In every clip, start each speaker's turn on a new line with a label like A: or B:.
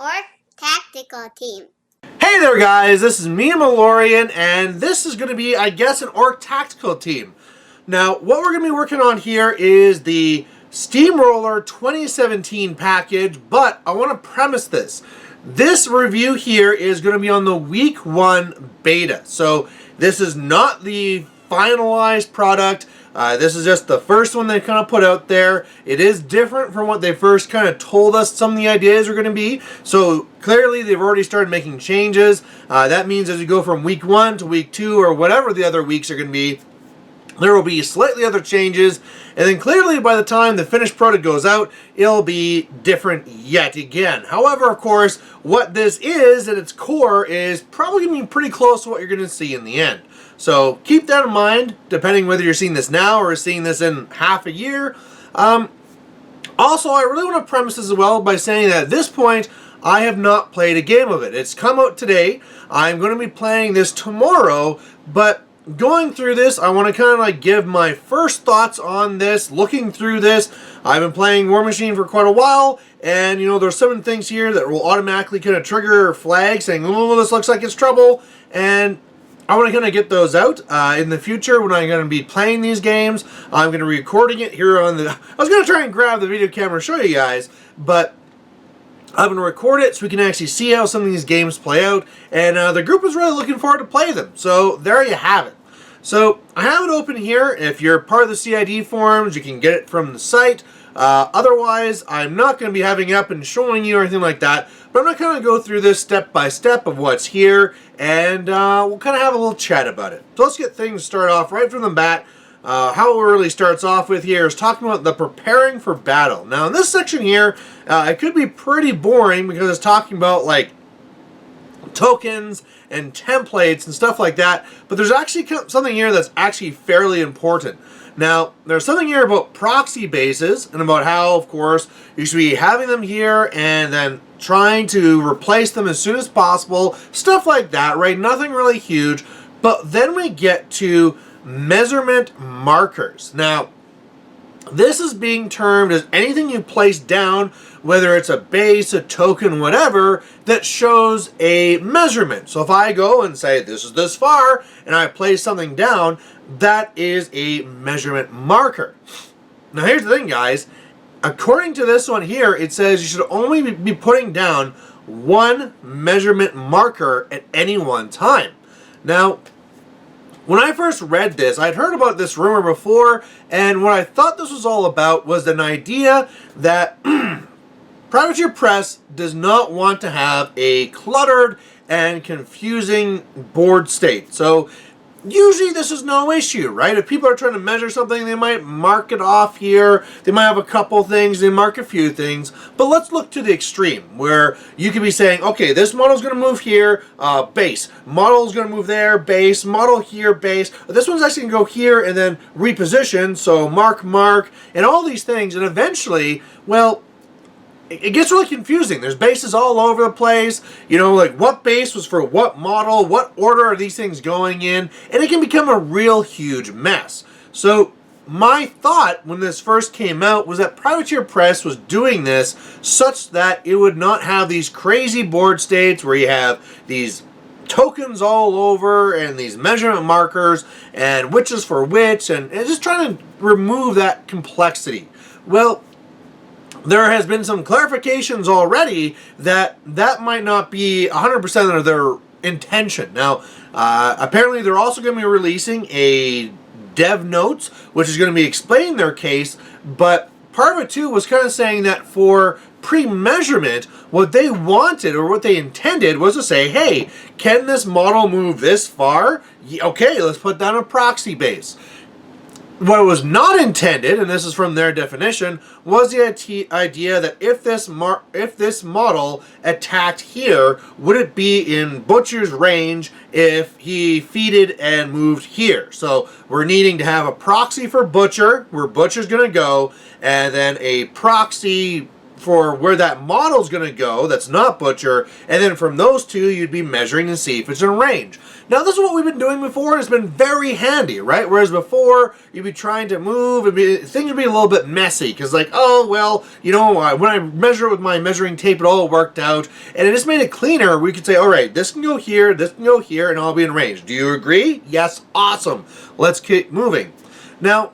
A: or tactical team.
B: Hey there guys, this is me, Malorian, and this is going to be, I guess, an orc tactical team. Now, what we're going to be working on here is the Steamroller 2017 package, but I want to premise this. This review here is going to be on the week 1 beta, so this is not the finalized product. This is just the first one they kind of put out there. It is different from what they first kind of told us some of the ideas are going to be. So clearly they've already started making changes. That means as you go from week 1 to week 2 or whatever the other weeks are going to be, there will be slightly other changes. And then clearly by the time the finished product goes out, it'll be different yet again. However, of course, what this is at its core is probably going to be pretty close to what you're going to see in the end. So keep that in mind, depending whether you're seeing this now or seeing this in half a year. Also, I really want to premise this as well by saying that at this point, I have not played a game of it. It's come out today. I'm going to be playing this tomorrow, but going through this, I want to kind of like give my first thoughts on this, looking through this. I've been playing War Machine for quite a while, and you know, there's certain things here that will automatically kind of trigger flags saying, oh, this looks like it's trouble, and I want to kind of get those out in the future when I'm going to be playing these games. I'm going to be recording it here on the... I was going to try and grab the video camera and show you guys, but I'm going to record it so we can actually see how some of these games play out, and the group is really looking forward to play them. So there you have it. So I have it open here. If you're part of the CID forums, you can get it from the site. Otherwise, I'm not going to be having it up and showing you or anything like that, but I'm going to kind of go through this step by step of what's here, and we'll kind of have a little chat about it. So let's get things started off right from the bat. How it really starts off with here is talking about the preparing for battle. Now in this section here, it could be pretty boring because it's talking about like tokens and templates and stuff like that, but there's actually something here that's actually fairly important. Now, there's something here about proxy bases and about how, of course, you should be having them here and then trying to replace them as soon as possible, stuff like that, right? Nothing really huge, but then we get to measurement markers. Now, this is being termed as anything you place down, whether it's a base, a token, whatever, that shows a measurement. So if I go and say this is this far, and I place something down, that is a measurement marker. Now here's the thing, guys. According to this one here, it says you should only be putting down one measurement marker at any one time. Now, when I first read this, I'd heard about this rumor before, and what I thought this was all about was an idea that Privateer Press does not want to have a cluttered and confusing board state. So usually this is no issue, right? If people are trying to measure something, they might mark it off here. They might have a couple things, they mark a few things. But let's look to the extreme, where you could be saying, okay, this model's going to move here, base. Model's going to move there, base. Model here, base. This one's actually going to go here and then reposition, so mark, and all these things. And eventually, well, it gets really confusing. There's bases all over the place. You know, like what base was for what model, what order are these things going in, and it can become a real huge mess. So my thought when this first came out was that Privateer Press was doing this such that it would not have these crazy board states where you have these tokens all over and these measurement markers and which is for which, and just trying to remove that complexity. Well, there has been some clarifications already that that might not be 100% of their intention. Now, apparently they're also going to be releasing a dev notes, which is going to be explaining their case, but part of it too was kind of saying that for pre-measurement, what they wanted or what they intended was to say, hey, can this model move this far? Okay, let's put down a proxy base. What was not intended, and this is from their definition, was the idea that if this model attacked here, would it be in Butcher's range if he feeded and moved here? So we're needing to have a proxy for Butcher, where Butcher's going to go, and then a proxy for where that model's going to go that's not Butcher, and then from those two you'd be measuring to see if it's in range. Now this is what we've been doing before, and it's been very handy, right? Whereas before, you'd be trying to move, things would be a little bit messy, because like, oh, well, you know, when I measure it with my measuring tape, it all worked out, and it just made it cleaner. We could say, all right, this can go here, and I'll be in range. Do you agree? Yes, awesome. Let's keep moving. Now,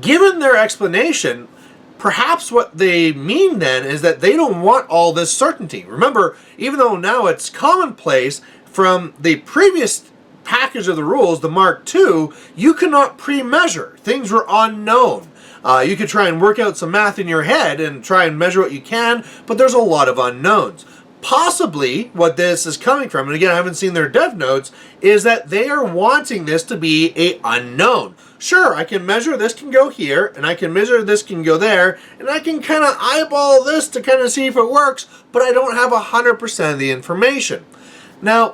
B: given their explanation, perhaps what they mean then is that they don't want all this certainty. Remember, even though now it's commonplace, from the previous package of the rules, the Mark II, you cannot pre-measure. Things were unknown. You could try and work out some math in your head and try and measure what you can, but there's a lot of unknowns. Possibly what this is coming from, and again I haven't seen their dev notes, is that they are wanting this to be a unknown. Sure, I can measure this can go here, and I can measure this can go there, and I can kind of eyeball this to kind of see if it works, but I don't have 100% of the information. Now,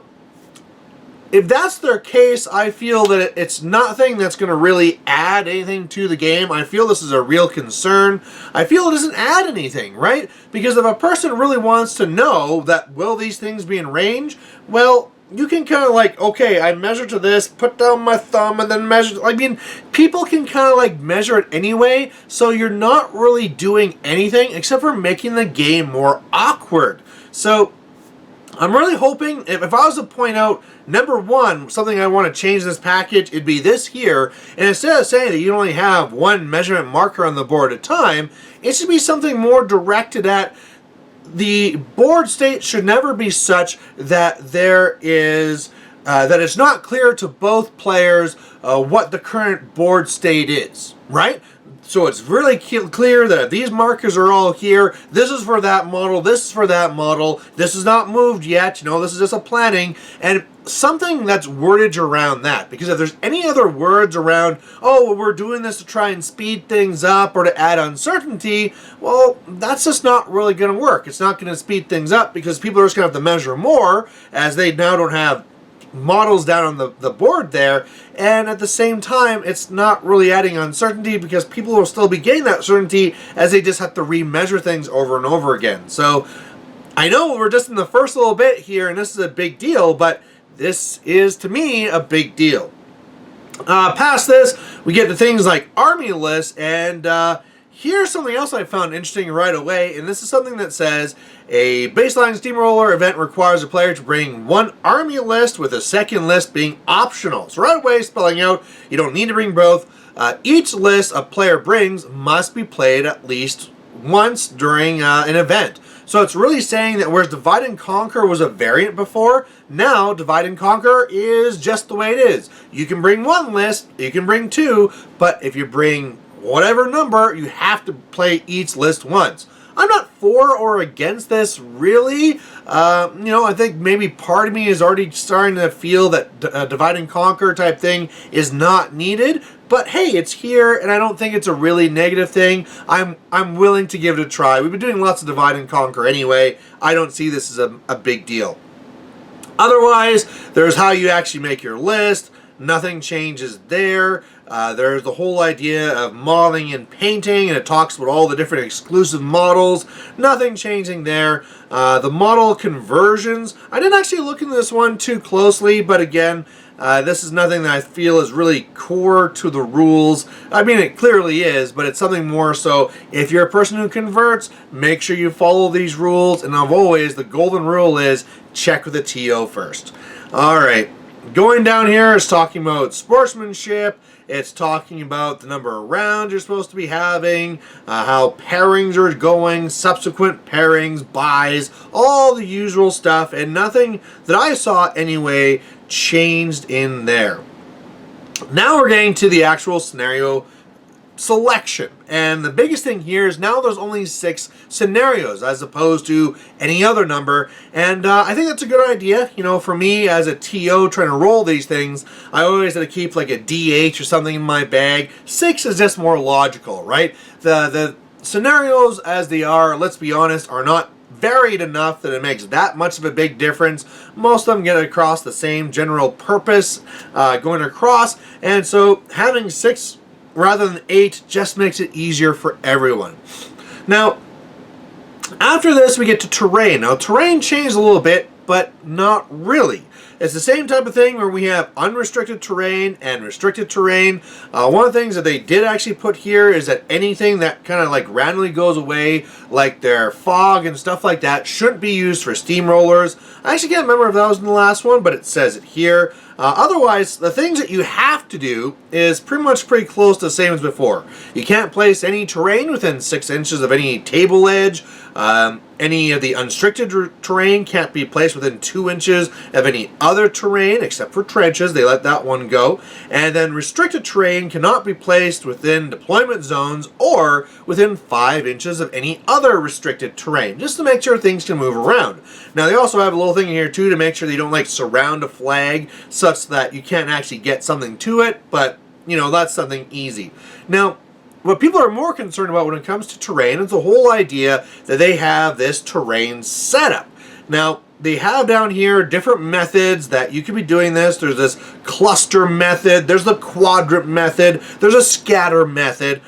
B: if that's their case, I feel that it's nothing that's going to really add anything to the game. I feel this is a real concern. I feel it doesn't add anything, right? Because if a person really wants to know that will these things be in range, well, you can kind of like, okay, I measure to this, put down my thumb, and then measure. I mean, people can kind of like measure it anyway, so you're not really doing anything except for making the game more awkward. So I'm really hoping, if I was to point out, number one, something I want to change in this package, it'd be this here, and instead of saying that you only have one measurement marker on the board at a time, it should be something more directed at the board state should never be such that there is, that it's not clear to both players what the current board state is, right? So it's really clear that these markers are all here. This is for that model. This is for that model. This is not moved yet. You know, this is just a planning. And something that's wordage around that. Because if there's any other words around, oh, well, we're doing this to try and speed things up or to add uncertainty, well, that's just not really going to work. It's not going to speed things up because people are just going to have to measure more as they now don't have models down on the board there, and at the same time it's not really adding uncertainty because people will still be getting that certainty as they just have to remeasure things over and over again. So I know we're just in the first little bit here and this is a big deal, but this is to me a big deal. Past this we get to things like army lists, and here's something else I found interesting right away, and this is something that says a baseline Steamroller event requires a player to bring one army list with a second list being optional. So right away spelling out you don't need to bring both. Each list a player brings must be played at least once during an event. So it's really saying that whereas Divide and Conquer was a variant before, now Divide and Conquer is just the way it is. You can bring one list, you can bring two, but if you bring whatever number, you have to play each list once. I'm not for or against this, really. You know, I think maybe part of me is already starting to feel that a Divide and Conquer type thing is not needed. But hey, it's here, and I don't think it's a really negative thing. I'm willing to give it a try. We've been doing lots of Divide and Conquer anyway. I don't see this as a big deal. Otherwise, there's how you actually make your list. Nothing changes there. There's the whole idea of modeling and painting, and it talks about all the different exclusive models. Nothing changing there. The model conversions, I didn't actually look into this one too closely, but again, this is nothing that I feel is really core to the rules. I mean, it clearly is, but it's something more so if you're a person who converts, make sure you follow these rules, and always, the golden rule is check with the TO first. Alright, going down here is talking about sportsmanship. It's talking about the number of rounds you're supposed to be having, how pairings are going, subsequent pairings, buys, all the usual stuff, and nothing that I saw anyway changed in there. Now we're getting to the actual scenario selection, and the biggest thing here is now there's only 6 scenarios as opposed to any other number, and I think that's a good idea. You know, for me as a TO trying to roll these things, I always had to keep like a DH or something in my bag. 6 is just more logical, right? The scenarios as they are, let's be honest, are not varied enough that it makes that much of a big difference. Most of them get across the same general purpose going across, and so having 6 rather than 8 just makes it easier for everyone. Now, After this, we get to terrain. Now, terrain changed a little bit, but not really. It's the same type of thing where we have unrestricted terrain and restricted terrain. One of the things that they did actually put here is that anything that kind of like randomly goes away, like their fog and stuff like that, shouldn't be used for steamrollers. I actually can't remember if that was in the last one, but it says it here. Otherwise, the things that you have to do is pretty close to the same as before. You can't place any terrain within 6 inches of any table edge. Any of the unrestricted terrain can't be placed within 2 inches of any other terrain, except for trenches. They let that one go. And then restricted terrain cannot be placed within deployment zones or within 5 inches of any other restricted terrain, just to make sure things can move around. Now, they also have a little thing here, too, to make sure they don't, like, surround a flag such that you can't actually get something to it, but, you know, that's something easy. Now, what people are more concerned about when it comes to terrain is the whole idea that they have this terrain setup. Now, they have down here different methods that you can be doing this. There's this cluster method, there's the quadrant method, there's a scatter method.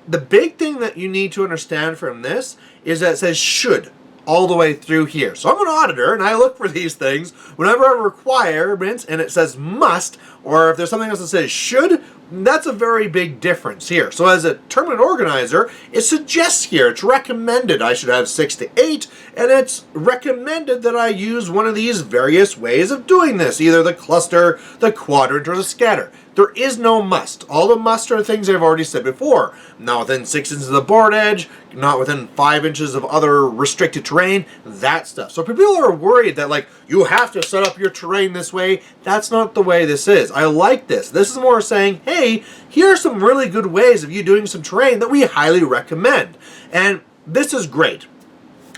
B: The big thing that you need to understand from this is that it says should all the way through here. So I'm an auditor and I look for these things whenever I have requirements and it says must, or if there's something else that says should, that's a very big difference here. So as a tournament organizer, it suggests here, it's recommended I should have 6 to 8, and it's recommended that I use one of these various ways of doing this, either the cluster, the quadrant, or the scatter. There is no must. All the must are things I've already said before. Not within 6 inches of the board edge, not within 5 inches of other restricted terrain, that stuff. So if people are worried that, like, you have to set up your terrain this way, that's not the way this is. I like this. This is more saying, hey, here are some really good ways of you doing some terrain that we highly recommend. And this is great.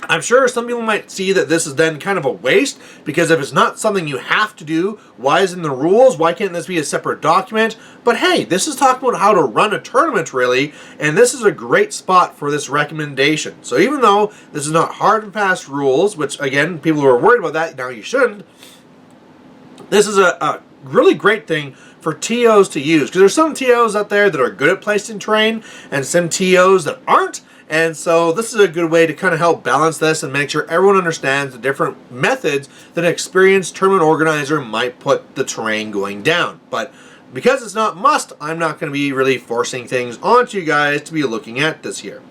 B: I'm sure some people might see that this is then kind of a waste, because if it's not something you have to do, why is it in the rules? Why can't this be a separate document? But hey, this is talking about how to run a tournament, really, and this is a great spot for this recommendation. So even though this is not hard and fast rules, which again, people who are worried about that, now you shouldn't, this is a really great thing for TOs to use, because there's some TOs out there that are good at placing terrain and some TOs that aren't. And so this is a good way to kind of help balance this and make sure everyone understands the different methods that an experienced tournament organizer might put the terrain going down. But because it's not must, I'm not going to be really forcing things onto you guys to be looking at this here.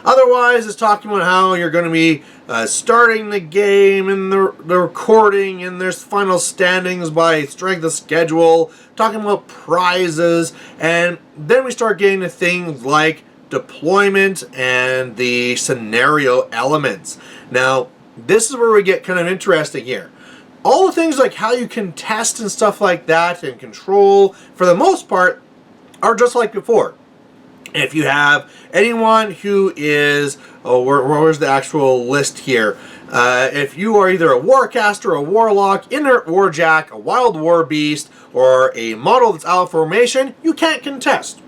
B: Otherwise, it's talking about how you're going to be starting the game and the recording, and there's final standings by strength of schedule, talking about prizes, and then we start getting to things like deployment and the scenario elements. Now, this is where we get kind of interesting here. All the things like how you can test and stuff like that and control, for the most part, are just like before. If you have anyone who is, where's the actual list here? If you are either a warcaster, a warlock, inert warjack, a wild war beast, or a model that's out of formation, you can't contest.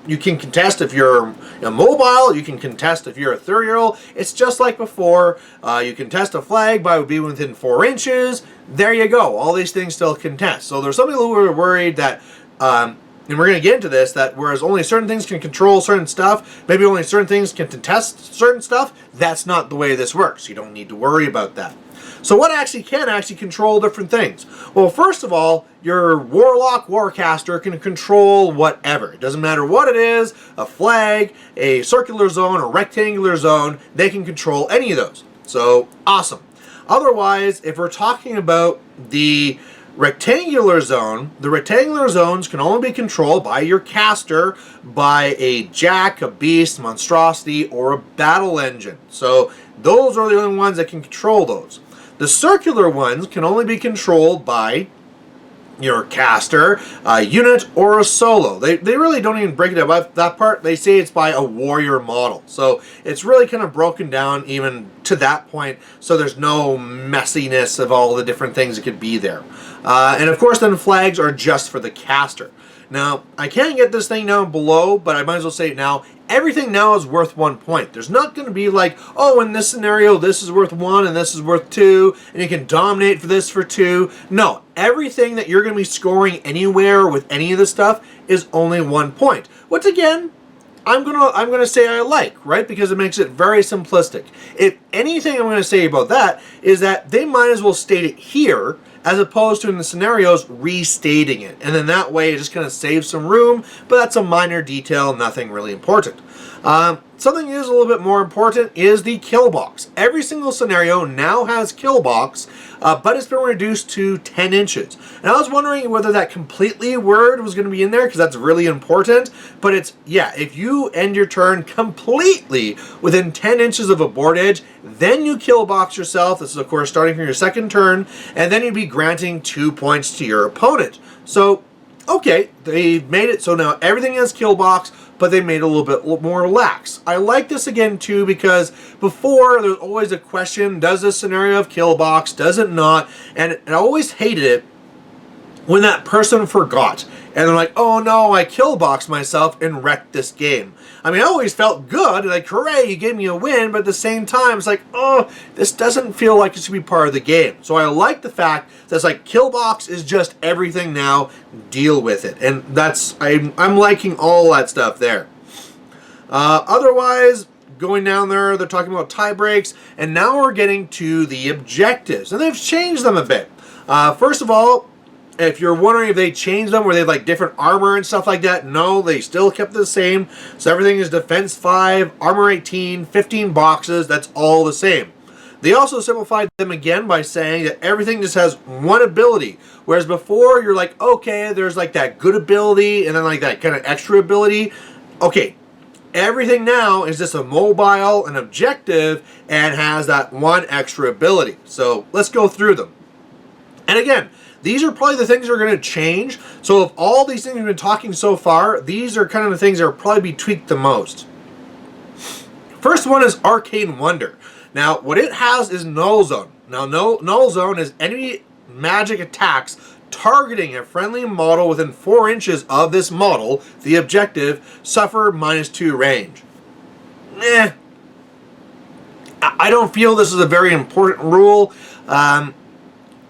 B: You can contest if you're immobile, you can contest if you're ethereal. It's just like before. You can test a flag by being within 4 inches. There you go. All these things still contest. So there's some people who are worried that, and we're going to get into this, that whereas only certain things can control certain stuff, maybe only certain things can contest certain stuff, that's not the way this works. You don't need to worry about that. So what can actually control different things? Well, first of all, your warlock, warcaster can control whatever. It doesn't matter what it is, a flag, a circular zone, a rectangular zone, they can control any of those. So, awesome. Otherwise, if we're talking about the rectangular zone, the rectangular zones can only be controlled by your caster, by a jack, a beast, monstrosity, or a battle engine. So those are the only ones that can control those. The circular ones can only be controlled by your caster, a unit, or a solo. They really don't even break it up that part. They say it's by a warrior model. So it's really kind of broken down even to that point, so there's no messiness of all the different things that could be there. And of course then flags are just for the caster. Now, I can't get this thing down below, but I might as well say it now. Everything now is worth 1 point. There's not going to be like, oh, in this scenario, this is worth 1 and this is worth 2, and you can dominate for this for 2. No, everything that you're going to be scoring anywhere with any of this stuff is only 1 point. Which again, I'm gonna say I like, right? Because it makes it very simplistic. If anything I'm gonna say about that is that they might as well state it here as opposed to in the scenarios restating it. And then that way it just kind of saves some room, but that's a minor detail, nothing really important. Something that is a little bit more important is the kill box. Every single scenario now has kill box, but it's been reduced to 10 inches. And I was wondering whether that completely word was going to be in there, because that's really important. But it's, yeah, if you end your turn completely within 10 inches of a board edge, then you kill box yourself. This is, of course, starting from your second turn, and then you'd be granting 2 points to your opponent. So, okay, they made it so now everything has kill box, but they made it a little bit more lax. I like this again too because before there's always a question, does this scenario have kill box, does it not? And I always hated it when that person forgot and they're like, oh no, I kill boxed myself and wrecked this game. I mean, I always felt good, like, hooray, you gave me a win, but at the same time, it's like, oh, this doesn't feel like it should be part of the game. So I like the fact that it's like, kill box is just everything now, deal with it. And that's, I'm liking all that stuff there. Otherwise, going down there, they're talking about tie breaks, and now we're getting to the objectives, and they've changed them a bit. First of all, if you're wondering if they changed them, where they have like different armor and stuff like that, no, they still kept it the same. So everything is defense 5, armor 18, 15 boxes, that's all the same. They also simplified them again by saying that everything just has one ability. Whereas before, you're like, okay, there's like that good ability and then like that kind of extra ability. Okay, everything now is just a mobile, an objective, and has that one extra ability. So let's go through them. And again, these are probably the things that are going to change. So of all these things we've been talking so far, these are kind of the things that will probably be tweaked the most. First one is Arcane Wonder. Now, what it has is Null Zone. Now, Null Zone is enemy magic attacks targeting a friendly model within 4 inches of this model, the objective, suffer -2 range. I don't feel this is a very important rule.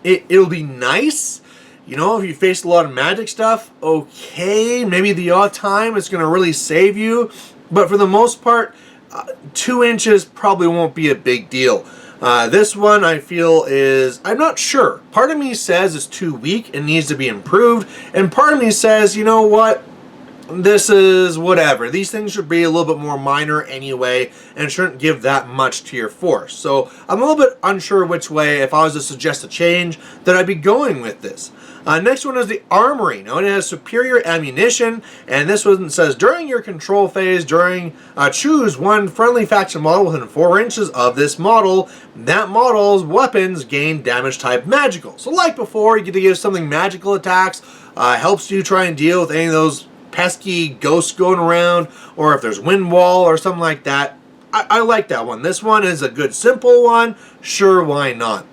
B: It'll be nice, you know, if you face a lot of magic stuff, okay, maybe the odd time it's going to really save you, but for the most part, 2 inches probably won't be a big deal. This one I feel is, I'm not sure. Part of me says it's too weak and needs to be improved, and part of me says, you know what, this is whatever. These things should be a little bit more minor anyway and shouldn't give that much to your force. So I'm a little bit unsure which way, if I was to suggest a change, that I'd be going with this. Next one is the Armory. Now it has superior ammunition, and this one says during your control phase, choose one friendly faction model within 4 inches of this model. That model's weapons gain damage type magical. So like before, you get to give something magical attacks, helps you try and deal with any of those pesky ghosts going around, or if there's wind wall or something like that. I like that one. This one is a good simple one. Sure, why not?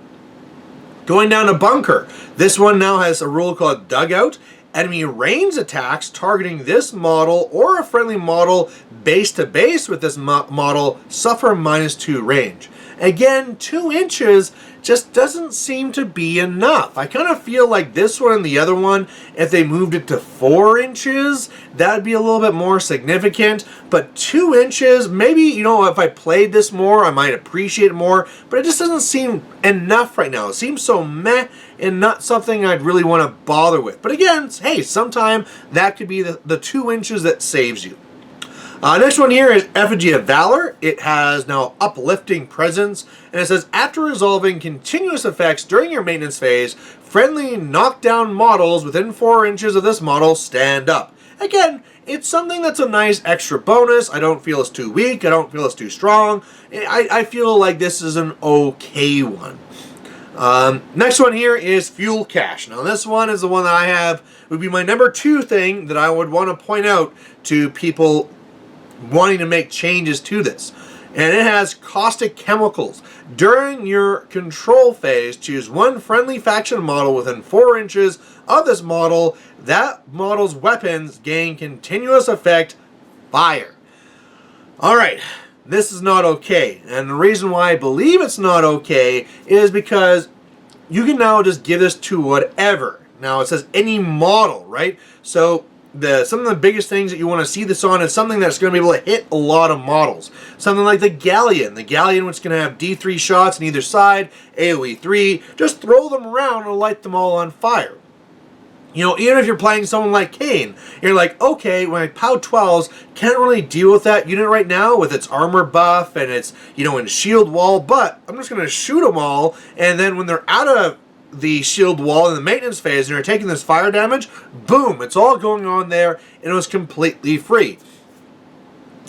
B: Going down to Bunker. This one now has a rule called Dugout. Enemy range attacks targeting this model or a friendly model base to base with this model suffer -2 range. Again, 2 inches just doesn't seem to be enough. I kind of feel like this one and the other one, if they moved it to 4 inches, that'd be a little bit more significant. But 2 inches, maybe, you know, if I played this more, I might appreciate it more. But it just doesn't seem enough right now. It seems so meh and not something I'd really want to bother with. But again, hey, sometime that could be the 2 inches that saves you. Next one here is Effigy of Valor. It has now uplifting presence, and it says after resolving continuous effects during your maintenance phase, friendly knockdown models within 4 inches of this model stand up. Again, it's something that's a nice extra bonus. I don't feel it's too weak. I don't feel it's too strong. I feel like this is an okay one. Next one here is Fuel Cache. Now this one is the one that I have, would be my number 2 thing that I would want to point out to people wanting to make changes to this. And it has caustic chemicals. During your control phase, choose one friendly faction model within 4 inches of this model. That model's weapons gain continuous effect fire. Alright, this is not okay. And the reason why I believe it's not okay is because you can now just give this to whatever. Now it says any model, right? So some of the biggest things that you want to see this on is something that's going to be able to hit a lot of models. Something like the Galleon. The Galleon, which is going to have D3 shots on either side, AoE 3. Just throw them around and light them all on fire. You know, even if you're playing someone like Kane, you're like, okay, when I POW 12s, can't really deal with that unit right now with its armor buff and its, you know, in shield wall, but I'm just going to shoot them all, and then when they're out of the shield wall in the maintenance phase and you're taking this fire damage, boom, it's all going on there, and it was completely free.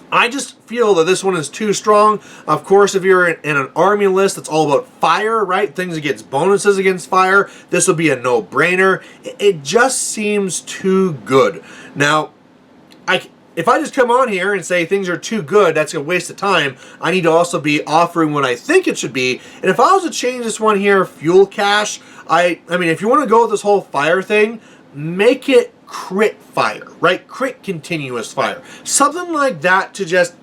B: I just feel that this one is too strong. Of course, if you're in an army list that's all about fire, right? Things that gets bonuses against fire, this will be a no-brainer. It just seems too good. Now, if I just come on here and say things are too good, that's a waste of time. I need to also be offering what I think it should be. And if I was to change this one here, fuel cache, I mean, if you want to go with this whole fire thing, make it crit fire, right? Crit continuous fire. Something like that to just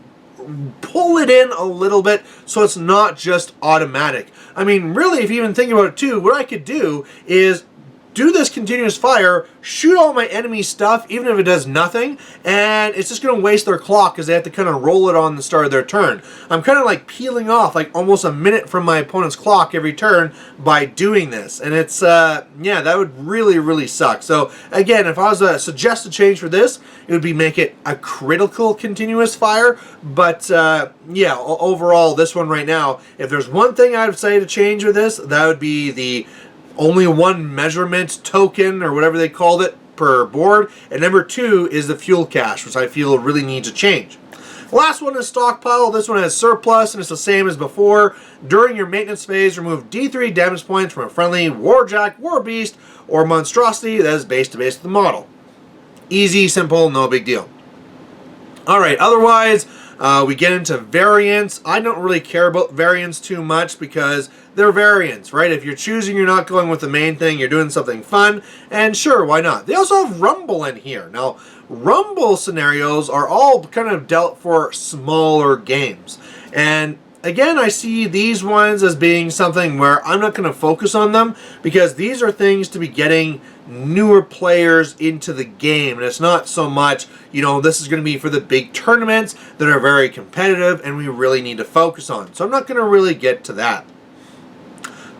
B: pull it in a little bit so it's not just automatic. I mean, really, if you even think about it too, what I could do is do this continuous fire, shoot all my enemy stuff, even if it does nothing, and it's just going to waste their clock because they have to kind of roll it on the start of their turn. I'm kind of like peeling off like almost a minute from my opponent's clock every turn by doing this, and it's, yeah, that would really, really suck. So, again, if I was to suggest a change for this, it would be make it a critical continuous fire, but, yeah, overall, this one right now, if there's one thing I would say to change with this, that would be the only one measurement token or whatever they called it per board, and number 2 is the fuel cache, which I feel really needs a change. The last one is stockpile. This one has surplus and it's the same as before. During your maintenance phase, remove D3 damage points from a friendly warjack, war beast, or monstrosity that is base to base of the model. Easy, simple, no big deal. Alright, otherwise, we get into variants. I don't really care about variants too much because they're variants, right? If you're choosing, you're not going with the main thing, you're doing something fun, and sure, why not? They also have Rumble in here. Now, Rumble scenarios are all kind of dealt for smaller games. And again, I see these ones as being something where I'm not going to focus on them because these are things to be getting newer players into the game, and it's not so much, you know, this is going to be for the big tournaments that are very competitive and we really need to focus on. So I'm not going to really get to that.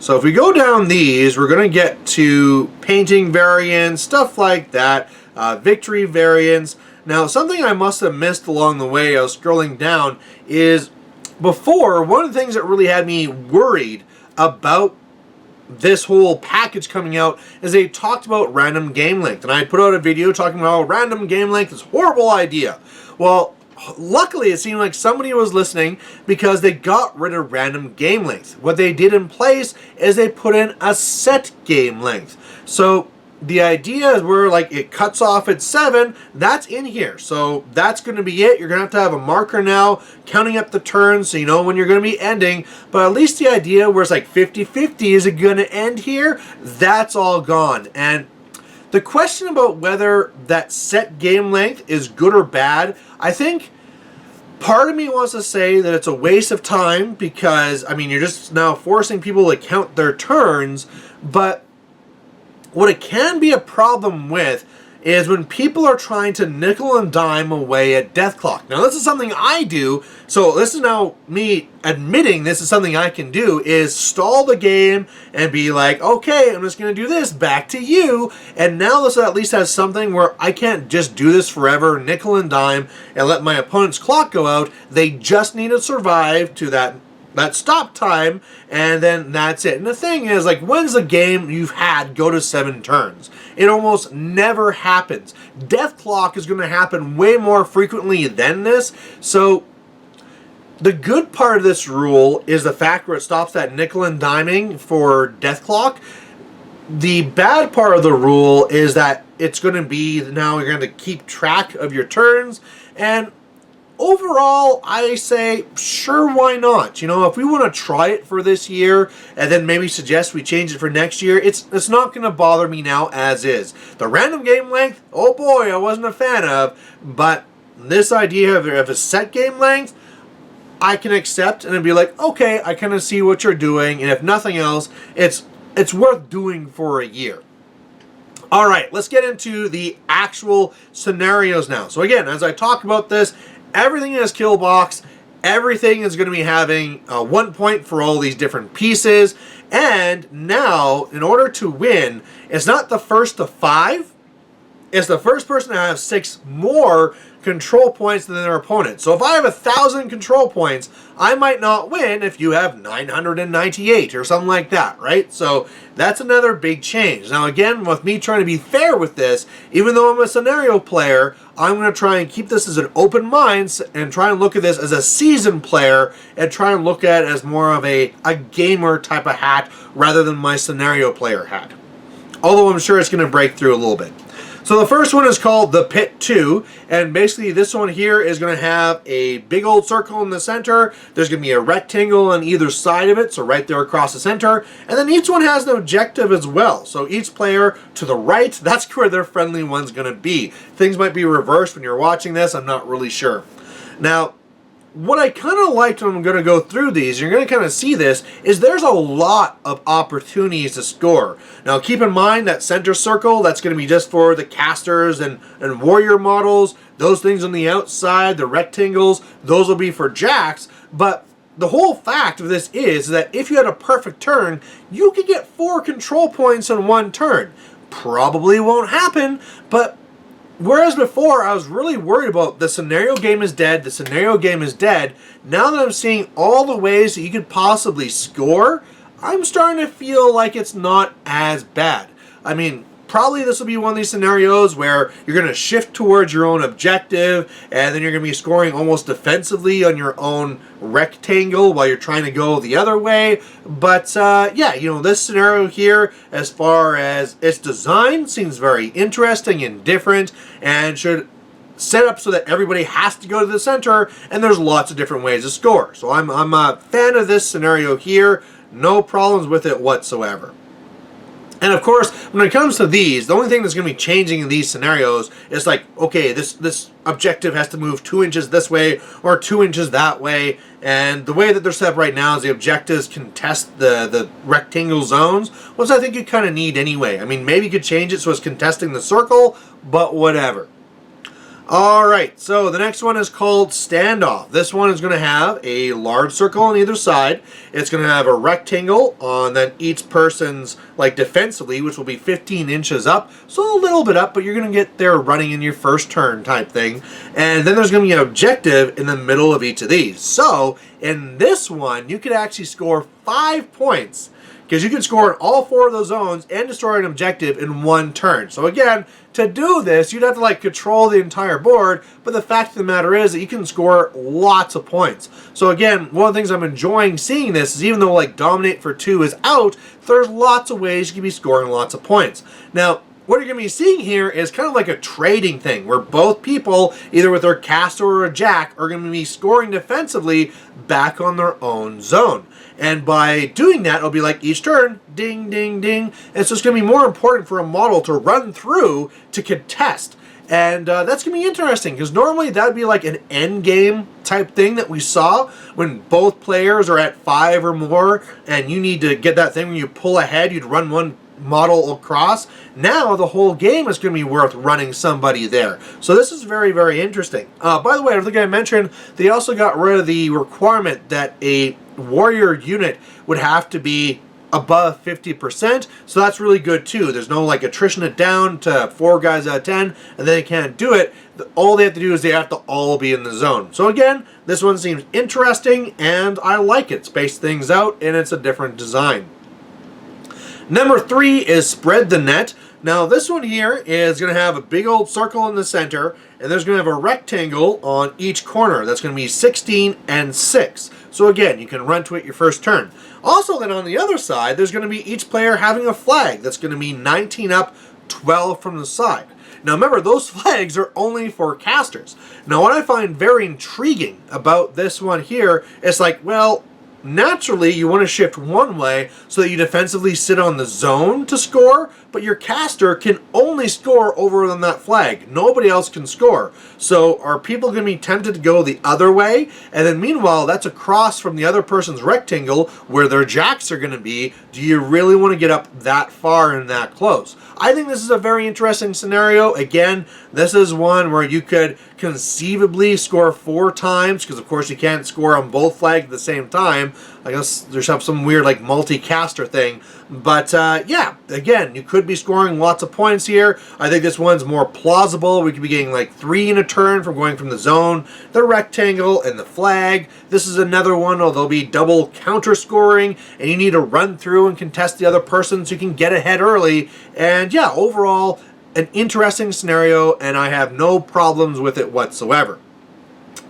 B: So if we go down these, we're going to get to painting variants, stuff like that, victory variants. Now, something I must have missed along the way, I was scrolling down, is before, one of the things that really had me worried about this whole package coming out is they talked about random game length. And I put out a video talking about random game length is a horrible idea. Well, luckily it seemed like somebody was listening because they got rid of random game length. What they did in place is they put in a set game length. So the idea is where like it cuts off at 7, that's in here. So that's going to be it. You're going to have a marker now counting up the turns so you know when you're going to be ending. But at least the idea where it's like 50-50, is it going to end here? That's all gone. And the question about whether that set game length is good or bad, I think part of me wants to say that it's a waste of time because, I mean, you're just now forcing people to count their turns, but what it can be a problem with is when people are trying to nickel and dime away at death clock. Now, this is something I do, so this is now me admitting this is something I can do, is stall the game and be like, okay, I'm just going to do this, back to you, and now this at least has something where I can't just do this forever, nickel and dime, and let my opponent's clock go out. They just need to survive to that stop time, and then that's it. And the thing is, like, when's the game you've had go to 7 turns? It almost never happens. Death clock is going to happen way more frequently than this. So the good part of this rule is the fact where it stops that nickel and diming for death clock. The bad part of the rule is that it's going to be, now you're going to keep track of your turns, and overall, I say, sure, why not? You know, if we want to try it for this year and then maybe suggest we change it for next year, it's not going to bother me now as is. The random game length, oh boy, I wasn't a fan of, but this idea of a set game length, I can accept and be like, okay, I kind of see what you're doing, and if nothing else, it's worth doing for a year. All right, let's get into the actual scenarios now. So again, as I talk about this, everything is kill box. Everything is going to be having 1 point for all these different pieces. And now, in order to win, it's not the first to 5. It's the first person to have 6 more control points than their opponent. So if I have 1,000 control points, I might not win if you have 998 or something like that, right? So that's another big change. Now again, with me trying to be fair with this, even though I'm a scenario player, I'm going to try and keep this as an open mind and try and look at this as a seasoned player and try and look at it as more of a gamer type of hat rather than my scenario player hat. Although I'm sure it's going to break through a little bit. So the first one is called the Pit 2, and basically this one here is going to have a big old circle in the center. There's going to be a rectangle on either side of it, so right there across the center. And then each one has an objective as well. So each player to the right, that's where their friendly one's going to be. Things might be reversed when you're watching this, I'm not really sure. Now, what I kind of liked when I'm going to go through these, you're going to kind of see this, is there's a lot of opportunities to score. Now keep in mind that center circle, that's going to be just for the casters and warrior models. Those things on the outside, the rectangles, those will be for jacks. But the whole fact of this is that if you had a perfect turn, you could get 4 control points in one turn. Probably won't happen, but whereas before, I was really worried about the scenario game is dead, the scenario game is dead. Now that I'm seeing all the ways that you could possibly score, I'm starting to feel like it's not as bad. I mean, probably this will be one of these scenarios where you're going to shift towards your own objective, and then you're going to be scoring almost defensively on your own rectangle while you're trying to go the other way. But yeah, you know, this scenario here, as far as its design, seems very interesting and different, and should set up so that everybody has to go to the center, and there's lots of different ways to score. So I'm a fan of this scenario here. No problems with it whatsoever. And of course, when it comes to these, the only thing that's going to be changing in these scenarios is like, okay, this objective has to move 2 inches this way or 2 inches that way. And the way that they're set up right now is the objectives contest the rectangle zones, which I think you kind of need anyway. I mean, maybe you could change it so it's contesting the circle, but whatever. Alright, so the next one is called Standoff. This one is going to have a large circle on either side. It's going to have a rectangle on then each person's, like, defensively, which will be 15 inches up. So a little bit up, but you're going to get there running in your first turn type thing. And then there's going to be an objective in the middle of each of these. So in this one, you could actually score 5 points, because you can score in all 4 of those zones and destroy an objective in one turn. So again, to do this, you'd have to like control the entire board, but the fact of the matter is that you can score lots of points. So again, one of the things I'm enjoying seeing this is even though like Dominate for 2 is out, there's lots of ways you can be scoring lots of points. Now, what you're going to be seeing here is kind of like a trading thing, where both people, either with their caster or a jack, are going to be scoring defensively back on their own zone. And by doing that, it'll be like each turn, ding, ding, ding. And so it's going to be more important for a model to run through to contest. And that's going to be interesting, because normally that would be like an end game type thing that we saw when both players are at 5 or more, and you need to get that thing when you pull ahead, you'd run one model across. Now the whole game is going to be worth running somebody there. So this is very, very interesting. By the way, I think I mentioned they also got rid of the requirement that a warrior unit would have to be above 50%, so that's really good too. There's no like attrition it down to 4 guys out of 10 and then they can't do it. All they have to do is they have to all be in the zone. So again, this one seems interesting and I like it. Space things out and it's a different design. Number 3 is Spread the Net. Now this one here is going to have a big old circle in the center, and there's going to have a rectangle on each corner. That's going to be 16 and 6. So again, you can run to it your first turn. Also then on the other side, there's going to be each player having a flag. That's going to be 19 up, 12 from the side. Now remember, those flags are only for casters. Now what I find very intriguing about this one here is like, well, naturally you want to shift one way so that you defensively sit on the zone to score, but your caster can only score over on that flag. Nobody else can score. So are people going to be tempted to go the other way? And then meanwhile, that's across from the other person's rectangle where their jacks are going to be. Do you really want to get up that far and that close? I think this is a very interesting scenario. Again, this is one where you could conceivably score 4 times, because of course you can't score on both flags at the same time. I guess there's some weird like multi-caster thing. But yeah, again, you could be scoring lots of points here. I think this one's more plausible. We could be getting like 3 in a turn from going from the zone, the rectangle, and the flag. This is another one where there'll be double counter scoring, and you need to run through and contest the other person so you can get ahead early. And yeah, overall, an interesting scenario, and I have no problems with it whatsoever.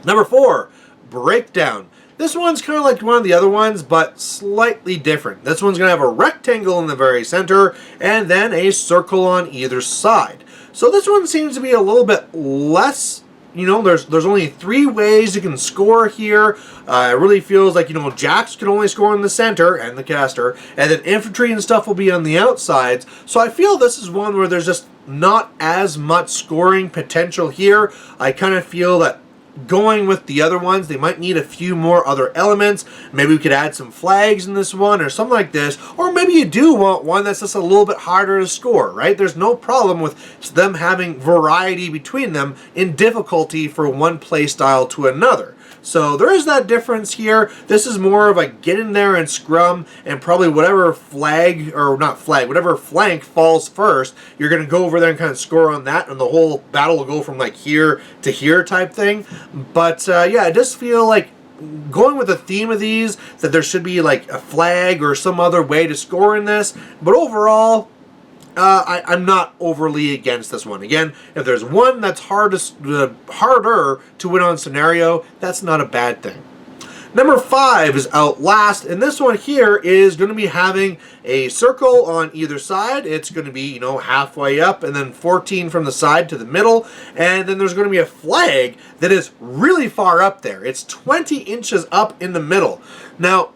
B: Number 4, breakdown. This one's kind of like one of the other ones, but slightly different. This one's going to have a rectangle in the very center, and then a circle on either side. So this one seems to be a little bit less, you know, there's only 3 ways you can score here. It really feels like, you know, jacks can only score in the center and the caster, and then infantry and stuff will be on the outsides. So I feel this is one where there's just not as much scoring potential here. I kind of feel that going with the other ones, they might need a few more other elements. Maybe we could add some flags in this one or something like this. Or maybe you do want one that's just a little bit harder to score, right? There's no problem with them having variety between them in difficulty for one play style to another. So there is that difference here. This is more of a get in there and scrum, and probably whatever flag, or not flag, whatever flank falls first, you're going to go over there and kind of score on that, and the whole battle will go from like here to here type thing. But yeah, I just feel like going with the theme of these, that there should be like a flag or some other way to score in this. But overall, I'm not overly against this one. Again, if there's one that's harder to win on scenario, that's not a bad thing. Number 5 is Outlast, and this one here is going to be having a circle on either side. It's going to be, you know, halfway up, and then 14 from the side to the middle, and then there's going to be a flag that is really far up there. It's 20 inches up in the middle. Now,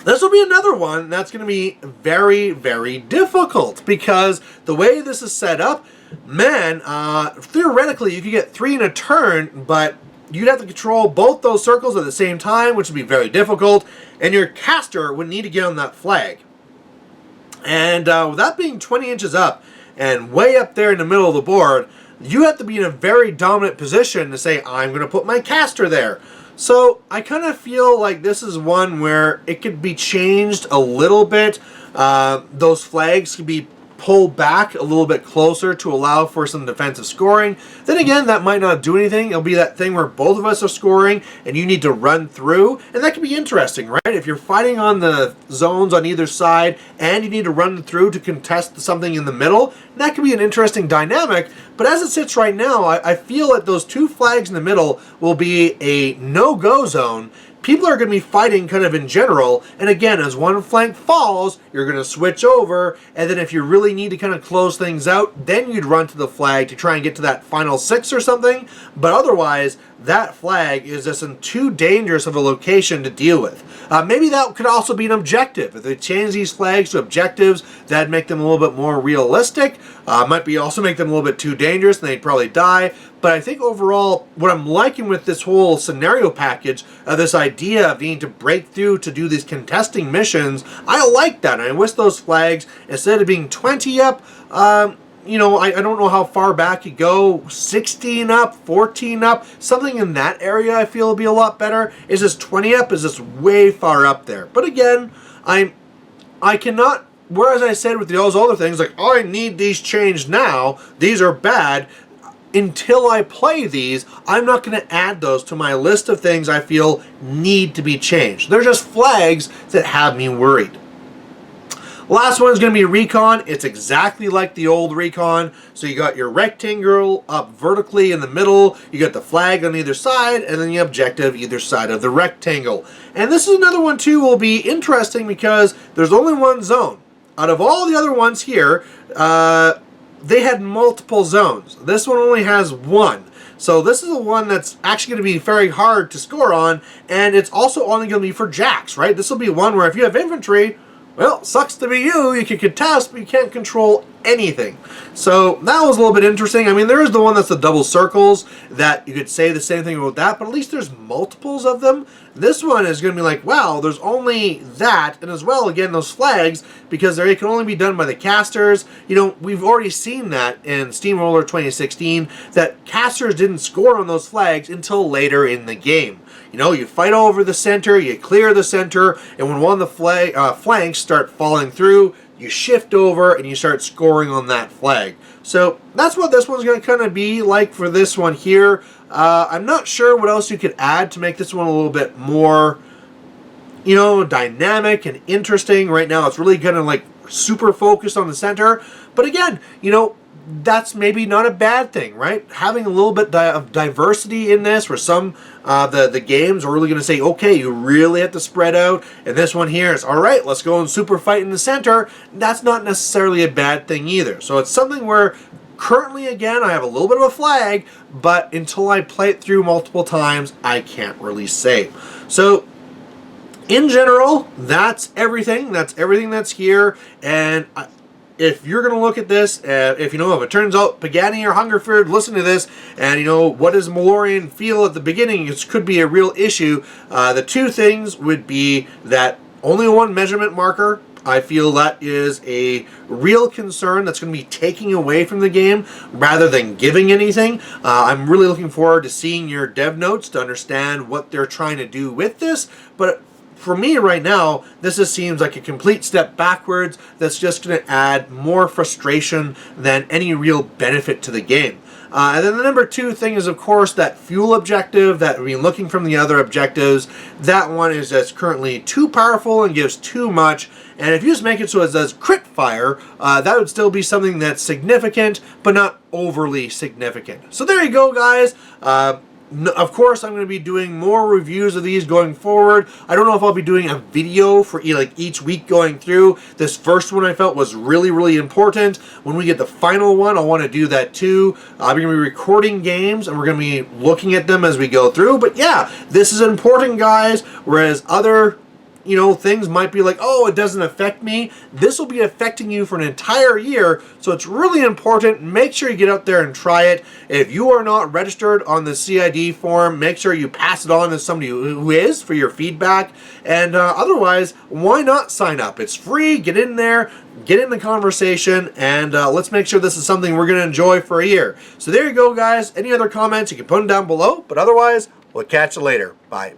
B: this will be another one that's going to be very, very difficult, because the way this is set up, man, theoretically you could get 3 in a turn, but you'd have to control both those circles at the same time, which would be very difficult, and your caster would need to get on that flag. And with that being 20 inches up and way up there in the middle of the board, you have to be in a very dominant position to say, I'm going to put my caster there. So I kind of feel like this is one where it could be changed a little bit. Those flags could be pulled back a little bit closer to allow for some defensive scoring. Then again, that might not do anything. It'll be that thing where both of us are scoring and you need to run through, and that could be interesting, right? If you're fighting on the zones on either side and you need to run through to contest something in the middle, that could be an interesting dynamic. But as it sits right now, I feel that those 2 flags in the middle will be a no-go zone. People are going to be fighting kind of in general, and again, as one flank falls, you're going to switch over, and then if you really need to kind of close things out, then you'd run to the flag to try and get to that final 6 or something, but otherwise, that flag is just in too dangerous of a location to deal with. Maybe that could also be an objective. If they change these flags to objectives, that'd make them a little bit more realistic. Might be also make them a little bit too dangerous and they'd probably die. But I think overall, what I'm liking with this whole scenario package, this idea of needing to break through to do these contesting missions, I like that. And I wish those flags, instead of being 20 up, you know, I don't know how far back you go, 16 up, 14 up, something in that area I feel will be a lot better. Is this 20 up? Is this way far up there? But again, I cannot, whereas I said with those other things, like, oh, I need these changed now, these are bad, until I play these, I'm not going to add those to my list of things I feel need to be changed. They're just flags that have me worried. Last one is going to be Recon. It's exactly like the old Recon. So you got your rectangle up vertically in the middle, you got the flag on either side, and then the objective either side of the rectangle. And this is another one too will be interesting because there's only one zone. Out of all the other ones here, they had multiple zones. This one only has one. So this is the one that's actually going to be very hard to score on, and it's also only going to be for jacks, right? This will be one where if you have infantry, well, sucks to be you. You can contest, but you can't control anything. So that was a little bit interesting. I mean, there is the one that's the double circles that you could say the same thing about that, but at least there's multiples of them. This one is going to be like, wow, there's only that, and as well, again, those flags, because they can only be done by the casters. You know, we've already seen that in Steamroller 2016, that casters didn't score on those flags until later in the game. You know, you fight over the center, you clear the center, and when one of the flanks start falling through, you shift over and you start scoring on that flag. So that's what this one's going to kind of be like for this one here. I'm not sure what else you could add to make this one a little bit more, you know, dynamic and interesting. Right now it's really kind of like super focused on the center. But again, you know, that's maybe not a bad thing, right? Having a little bit of diversity in this, where some the games are really going to say, okay, you really have to spread out, and this one here is, all right, let's go and super fight in the center. That's not necessarily a bad thing either. So it's something where currently, again, I have a little bit of a flag, but until I play it through multiple times, I can't really say. So in general, that's everything. That's everything that's here, and if you're going to look at this, if it turns out Pagani or Hungerford listen to this, and what does Malorian feel at the beginning, it could be a real issue. The two things would be that only one measurement marker. I feel that is a real concern that's going to be taking away from the game rather than giving anything. I'm really looking forward to seeing your dev notes to understand what they're trying to do with this, but for me right now, this just seems like a complete step backwards that's just going to add more frustration than any real benefit to the game. And then the number two thing is, of course, that fuel objective that we've been looking from the other objectives. That one is just currently too powerful and gives too much. And if you just make it so it does crit fire, that would still be something that's significant, but not overly significant. So there you go, guys. Of course, I'm going to be doing more reviews of these going forward. I don't know if I'll be doing a video for each week going through. This first one I felt was really, really important. When we get the final one, I want to do that too. I'm going to be recording games, and we're going to be looking at them as we go through. But yeah, this is important, guys, whereas other things might be like, oh, it doesn't affect me. This will be affecting you for an entire year, so it's really important. Make sure you get out there and try it. If you are not registered on the CID form, make sure you pass it on to somebody who is for your feedback. And otherwise, why not sign up? It's free. Get in there, get in the conversation, and let's make sure this is something we're going to enjoy for a year. So there you go, guys. Any other comments, you can put them down below, but otherwise, we'll catch you later. Bye.